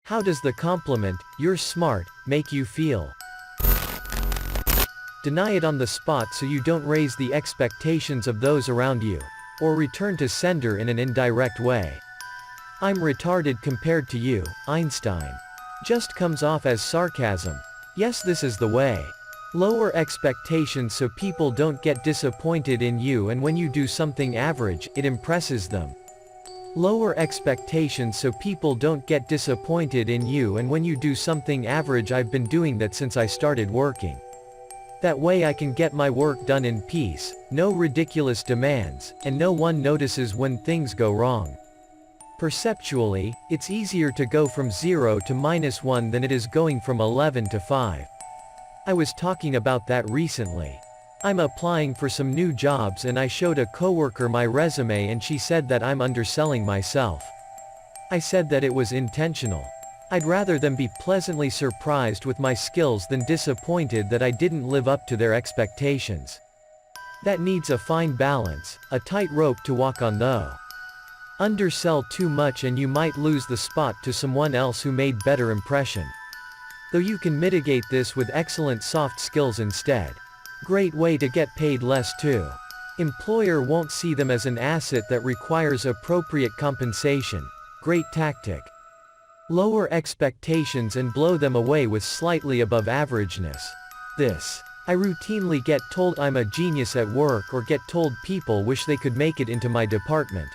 How does the compliment, "You're smart," make you feel? Deny it on the spot so you don't raise the expectations of those around you. Or return to sender in an indirect way. "I'm retarded compared to you, Einstein." Just comes off as sarcasm. Yes, this is the way. Lower expectations so people don't get disappointed in you, and when you do something average, it impresses them. Lower expectations so people don't get disappointed in you, and when you do something average. I've been doing that since I started working. That way I can get my work done in peace, no ridiculous demands, and no one notices when things go wrong. Perceptually, it's easier to go from 0 to -1 than it is going from 11 to 5. I was talking about that recently. I'm applying for some new jobs and I showed a coworker my resume and she said that I'm underselling myself. I said that it was intentional. I'd rather them be pleasantly surprised with my skills than disappointed that I didn't live up to their expectations. That needs a fine balance, a tight rope to walk on though. Undersell too much and you might lose the spot to someone else who made better impression. Though you can mitigate this with excellent soft skills instead. Great way to get paid less too. Employer won't see them as an asset that requires appropriate compensation. Great tactic. Lower expectations and blow them away with slightly above averageness. This. I routinely get told I'm a genius at work or get told people wish they could make it into my department.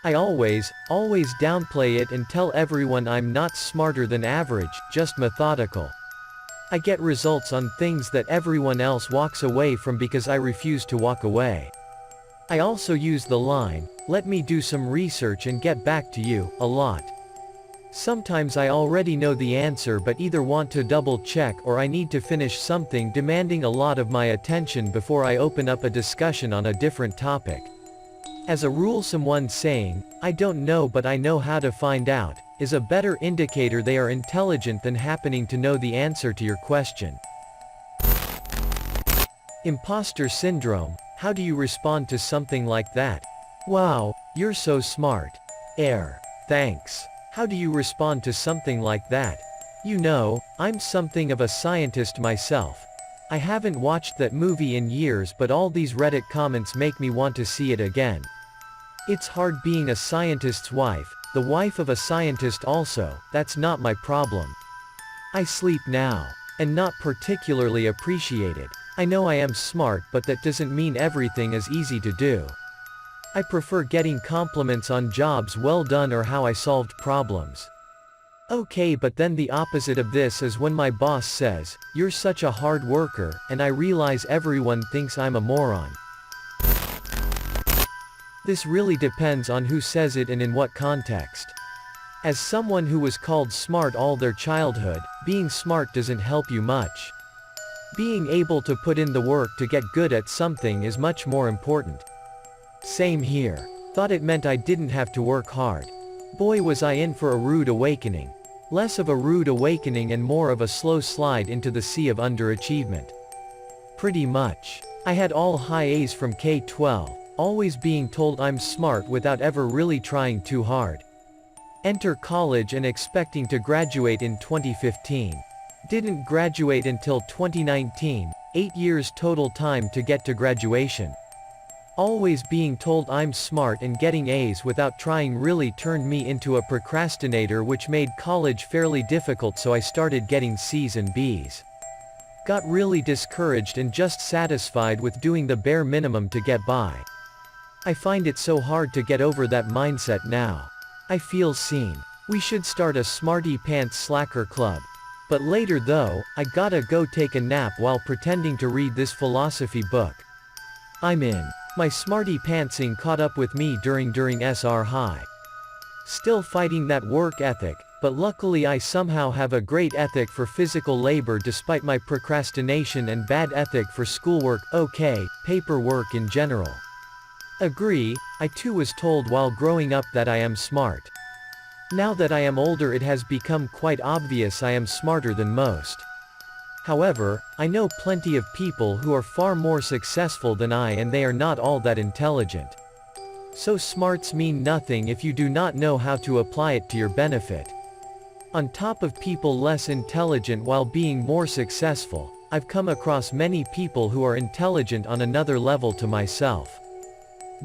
I always downplay it and tell everyone I'm not smarter than average, just methodical. I get results on things that everyone else walks away from because I refuse to walk away. I also use the line, "Let me do some research and get back to you," a lot. Sometimes I already know the answer but either want to double check or I need to finish something demanding a lot of my attention before I open up a discussion on a different topic. As a rule, someone saying, "I don't know but I know how to find out," is a better indicator they are intelligent than happening to know the answer to your question. Imposter syndrome. How do you respond to something like that? "Wow, you're so smart." Thanks. How do you respond to something like that? "You know, I'm something of a scientist myself. I haven't watched that movie in years but all these Reddit comments make me want to see it again." It's hard being a scientist's wife, the wife of a scientist also. That's not my problem. I sleep now. And not particularly appreciated. I know I am smart but that doesn't mean everything is easy to do. I prefer getting compliments on jobs well done or how I solved problems. Okay, but then the opposite of this is when my boss says, "You're such a hard worker," and I realize everyone thinks I'm a moron. This really depends on who says it and in what context. As someone who was called smart all their childhood, being smart doesn't help you much. Being able to put in the work to get good at something is much more important. Same here. Thought it meant I didn't have to work hard. Boy, was I in for a rude awakening. Less of a rude awakening and more of a slow slide into the sea of underachievement. Pretty much. I had all high A's from K-12, always being told I'm smart without ever really trying too hard. Enter college and expecting to graduate in 2015. Didn't graduate until 2019, 8 years total time to get to graduation. Always being told I'm smart and getting A's without trying really turned me into a procrastinator, which made college fairly difficult, so I started getting C's and B's. Got really discouraged and just satisfied with doing the bare minimum to get by. I find it so hard to get over that mindset now. I feel seen. We should start a smarty pants slacker club. But later though, I gotta go take a nap while pretending to read this philosophy book. I'm in. My smarty pantsing caught up with me during SR High. Still fighting that work ethic, but luckily I somehow have a great ethic for physical labor despite my procrastination and bad ethic for schoolwork, paperwork in general. Agree, I too was told while growing up that I am smart. Now that I am older, it has become quite obvious I am smarter than most. However, I know plenty of people who are far more successful than I and they are not all that intelligent. So smarts mean nothing if you do not know how to apply it to your benefit. On top of people less intelligent while being more successful, I've come across many people who are intelligent on another level to myself.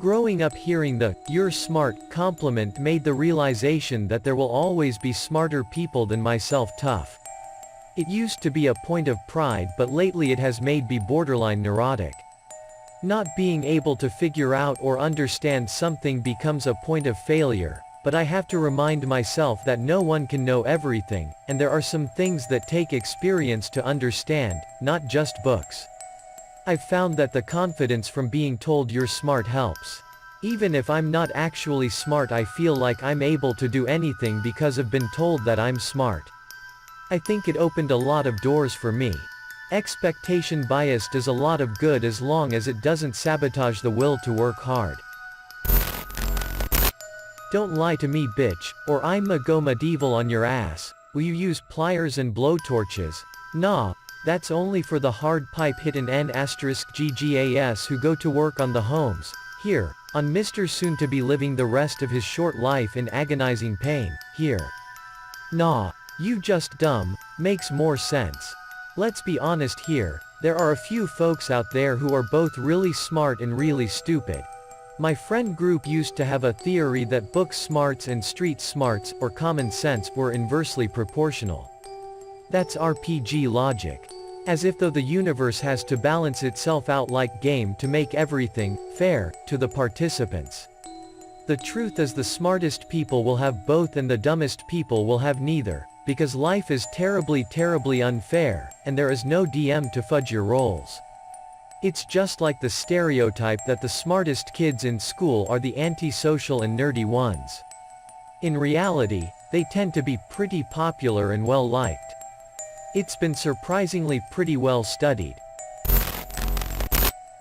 Growing up hearing the "you're smart" compliment made the realization that there will always be smarter people than myself tough. It used to be a point of pride, but lately it has made me borderline neurotic. Not being able to figure out or understand something becomes a point of failure, but I have to remind myself that no one can know everything, and there are some things that take experience to understand, not just books. I've found that the confidence from being told you're smart helps. Even if I'm not actually smart, I feel like I'm able to do anything because I've been told that I'm smart. I think it opened a lot of doors for me. Expectation bias does a lot of good as long as it doesn't sabotage the will to work hard. Don't lie to me, bitch, or I'ma go medieval on your ass. Will you use pliers and blowtorches? Nah, that's only for the hard pipe hittin' N*GGAS who go to work on the homes. Here, on Mr. Soon to be living the rest of his short life in agonizing pain. Here. Nah. You just dumb, makes more sense. Let's be honest here, there are a few folks out there who are both really smart and really stupid. My friend group used to have a theory that book smarts and street smarts, or common sense, were inversely proportional. That's RPG logic. As if though the universe has to balance itself out like game to make everything fair to the participants. The truth is the smartest people will have both and the dumbest people will have neither. Because life is terribly unfair, and there is no DM to fudge your roles. It's just like the stereotype that the smartest kids in school are the antisocial and nerdy ones. In reality, they tend to be pretty popular and well liked. It's been surprisingly pretty well studied.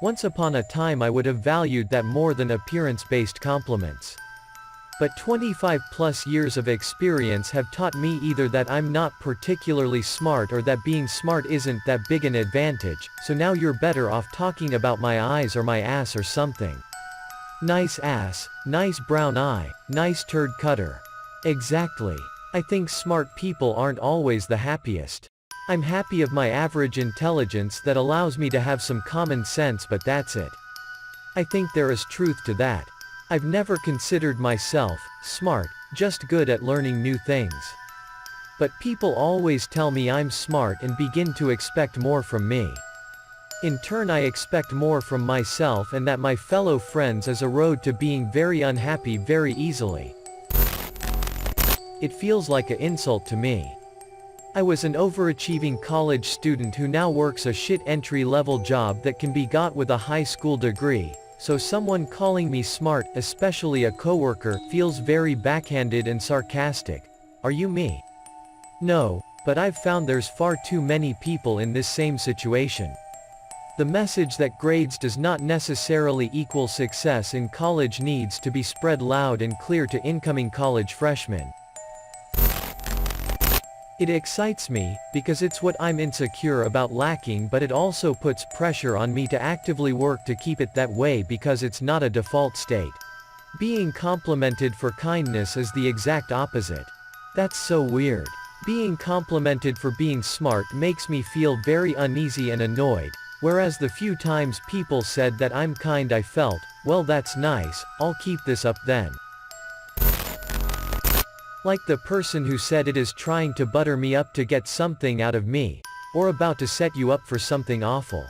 Once upon a time I would have valued that more than appearance-based compliments. But 25+ years of experience have taught me either that I'm not particularly smart or that being smart isn't that big an advantage, so now you're better off talking about my eyes or my ass or something. Nice ass, nice brown eye, nice turd cutter. Exactly. I think smart people aren't always the happiest. I'm happy of my average intelligence that allows me to have some common sense, but that's it. I think there is truth to that. I've never considered myself smart, just good at learning new things. But people always tell me I'm smart and begin to expect more from me. In turn I expect more from myself, and that my fellow friends is a road to being very unhappy very easily. It feels like an insult to me. I was an overachieving college student who now works a shit entry-level job that can be got with a high school degree. So someone calling me smart, especially a coworker, feels very backhanded and sarcastic. Are you me? No, but I've found there's far too many people in this same situation. The message that grades does not necessarily equal success in college needs to be spread loud and clear to incoming college freshmen. It excites me, because it's what I'm insecure about lacking, but it also puts pressure on me to actively work to keep it that way because it's not a default state. Being complimented for kindness is the exact opposite. That's so weird. Being complimented for being smart makes me feel very uneasy and annoyed, whereas the few times people said that I'm kind I felt, well that's nice, I'll keep this up then. Like the person who said it is trying to butter me up to get something out of me, or about to set you up for something awful.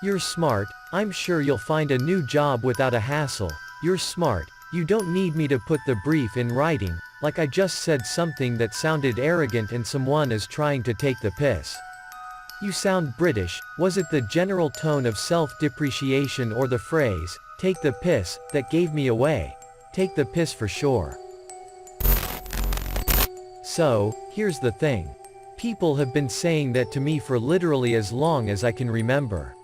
You're smart, I'm sure you'll find a new job without a hassle. You're smart, you don't need me to put the brief in writing, like I just said something that sounded arrogant and someone is trying to take the piss. You sound British. Was it the general tone of self-depreciation or the phrase, take the piss, that gave me away? Take the piss for sure. So, here's the thing. People have been saying that to me for literally as long as I can remember.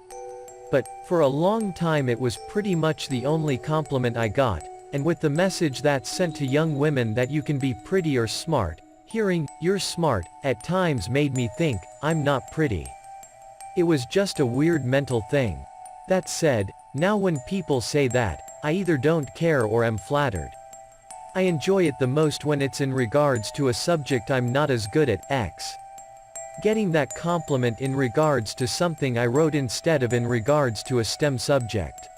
But, for a long time it was pretty much the only compliment I got, and with the message that's sent to young women that you can be pretty or smart, hearing, you're smart, at times made me think, I'm not pretty. It was just a weird mental thing. That said, now when people say that, I either don't care or am flattered. I enjoy it the most when it's in regards to a subject I'm not as good at, X. Getting that compliment in regards to something I wrote instead of in regards to a STEM subject.